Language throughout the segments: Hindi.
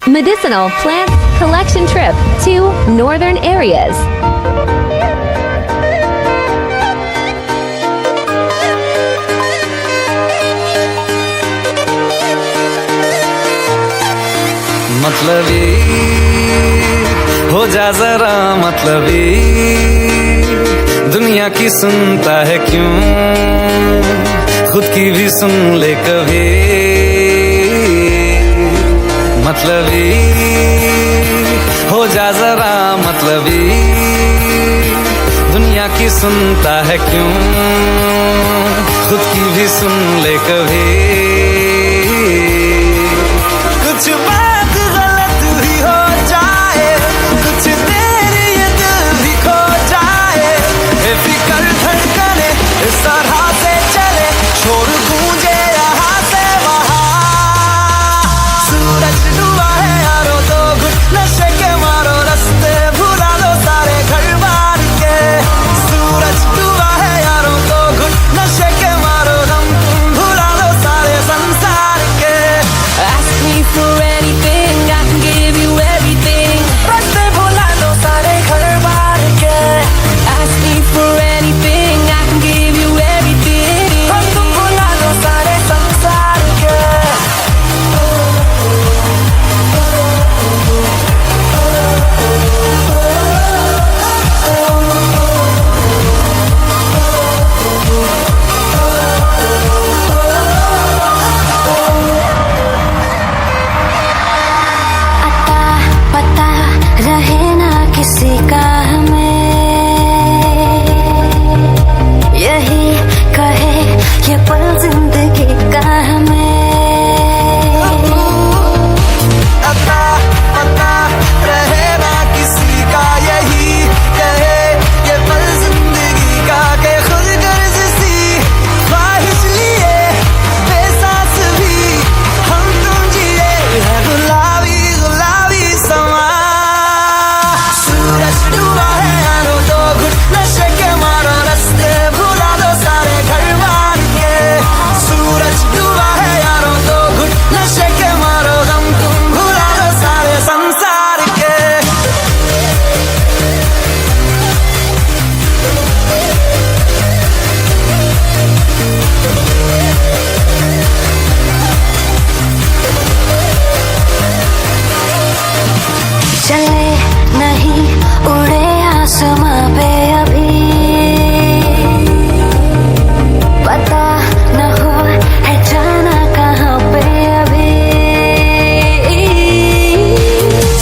medicinal plant collection trip to northern areas. मतलबी हो जा जरा मतलबी, दुनिया की सुनता है क्यों, खुद की भी सुन ले कभी। मतलबी हो जा जरा मतलबी, दुनिया की सुनता है क्यों, खुद की भी सुन ले कभी। कुछ बात गलत भी हो जाए, कुछ देर ये दिल भी खो जाए, बेफिक्र धड़कने इस तरह से चले, शोर गूंजे यहाँ से वहाँ। सूरज डूबा है यारो तो घुट नशे के मारो, रास्ते भुला दो सारे घर बार के। सूरज डूबा है यारो तो घुट नशे के मारो, गम तुम भुला दो सारे संसार के। Ask me for anything, I can give you everything. रास्ते भुला दो सारे घर बार के। Ask me for anything, I can give you everything. हम तुम भुला दो सारे संसार के। अता पता रहे ना किसी का हमें, यही कहे ये पल जिंदगी का हमें। अता पता रहे ना किसी का, यही कहे ये पल जिंदगी का, के खुद गर्ज सी ख्वाहिश लिए बेसास भी हम तुम जिए है गुलाबी गुलाबी समा। सूरज डूबा है यारो तो घुट नशे के मारो, रास्ते भुला दो सारे घर बार के। सूरज डूबा है यारो तो घुट नशे के मारो, गम तुम भुला दो सारे संसार के। चले नहीं उड़े आसमां पे अभी, पता न हो है जाना कहाँ पे अभी।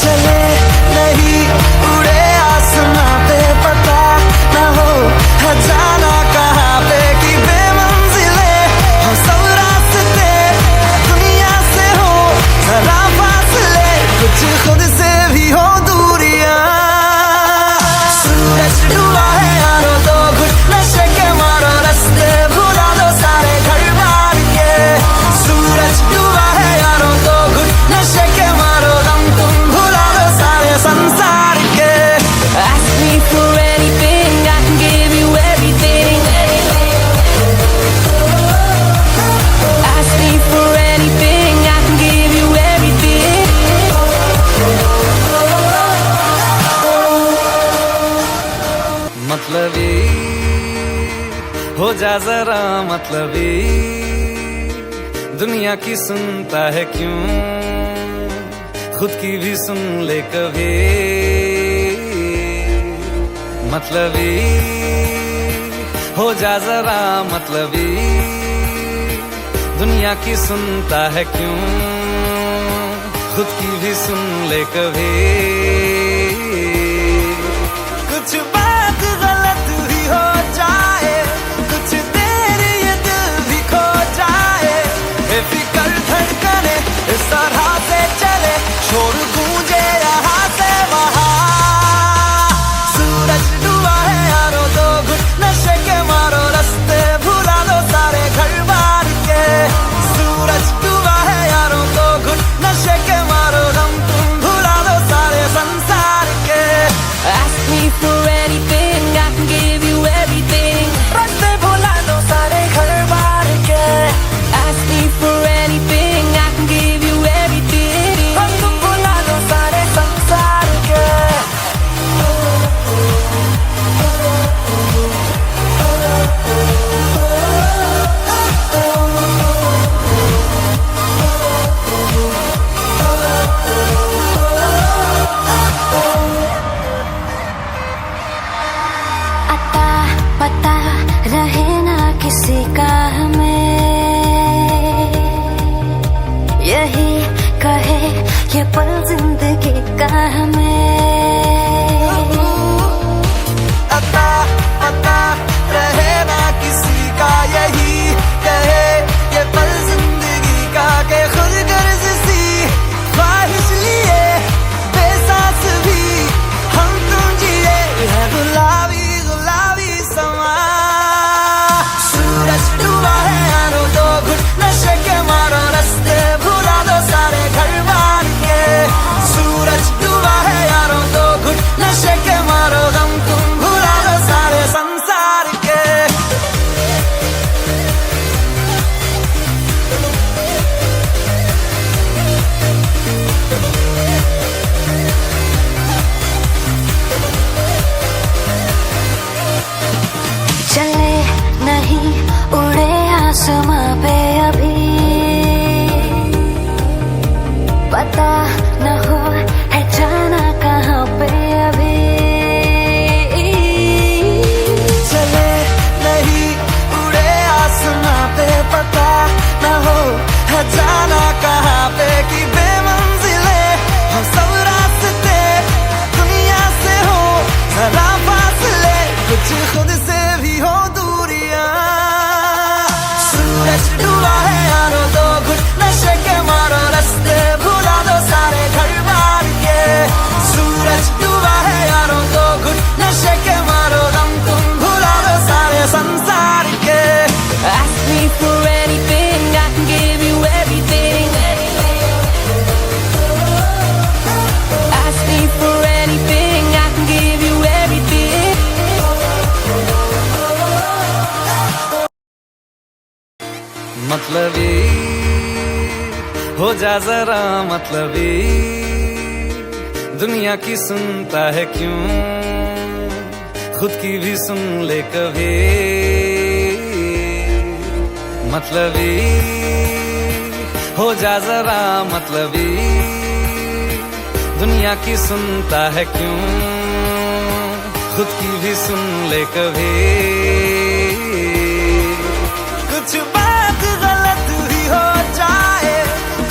चले नहीं उड़े आसमां पे, पता न हो है जाना कहाँ पे, कि बेमंजिले हो सब रास्ते, दुनिया से हो जरा फासले, कुछ खुद से भी हो दूरियां। सूरज डूबा है यारो तो घुट नशे के मारो, रास्ते भुला दो सारे घर बार के। सूरज डूबा है यारो तो घुट नशे के मारो, गम तुम भुला दो सारे संसार के। Ask me for anything, I can give you everything. Ask me for anything, I can give you everything. मतलबी हो जा जरा मतलबी, दुनिया की सुनता है क्यों, खुद की भी सुन ले कभी। मतलबी हो जा जरा मतलबी, दुनिया की सुनता है क्यों, खुद की भी सुन ले कभी। कुछ बात गलत भी हो जाए, कुछ देर ये दिल भी खो जाए, बेफिक्र धड़कने इस तरह से चले, शोर गूंजे यहाँ से वहाँ। सूरज डूबा है यारो तो घुट नशे के मारो, रास्ते भुला दो सारे घर बार के। सूरज डूबा है यारो तो घुट नशे के मारो, गम तुम भुला दो सारे संसार के। Ask me for anything. जा जरा मतलबी, दुनिया की सुनता है क्यों, खुद की भी सुन ले कभी। मतलबी हो जा जरा मतलबी, दुनिया की सुनता है क्यों, खुद की भी सुन ले कभी। कुछ बात गलत ही हो जाए,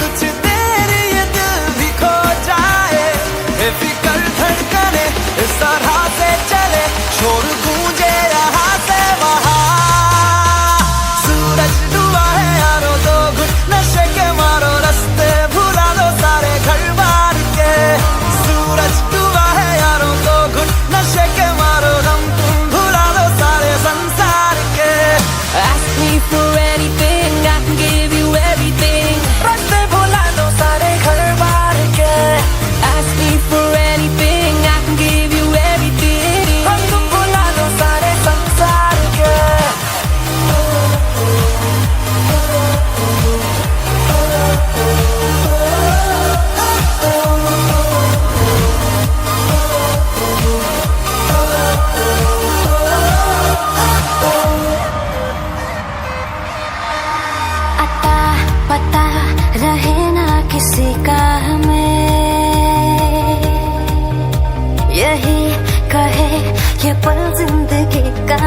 कुछ देर ये दिल भी खो जाए, बेफिक्र धड़कने इस तरह से चले, शोर गूंजे यहाँ से वहाँ। सूरज डूबा है यारो, दो घुट नशे के मारो, रास्ते भुला दो सारे घर बार के। सूरज डूबा है यारो, दो घुट नशे के मारो, हम तुम भुला दो सारे संसार के। Ask me for anything, I can give you everything. रास्ते भुला दो सारे घर बार के। Ask me for anything, I can give you everything. हम तुम भुला दो सारे संसार के। अता पता रहे ना किसी का हमें, यही कहे ये पल जिंदगी का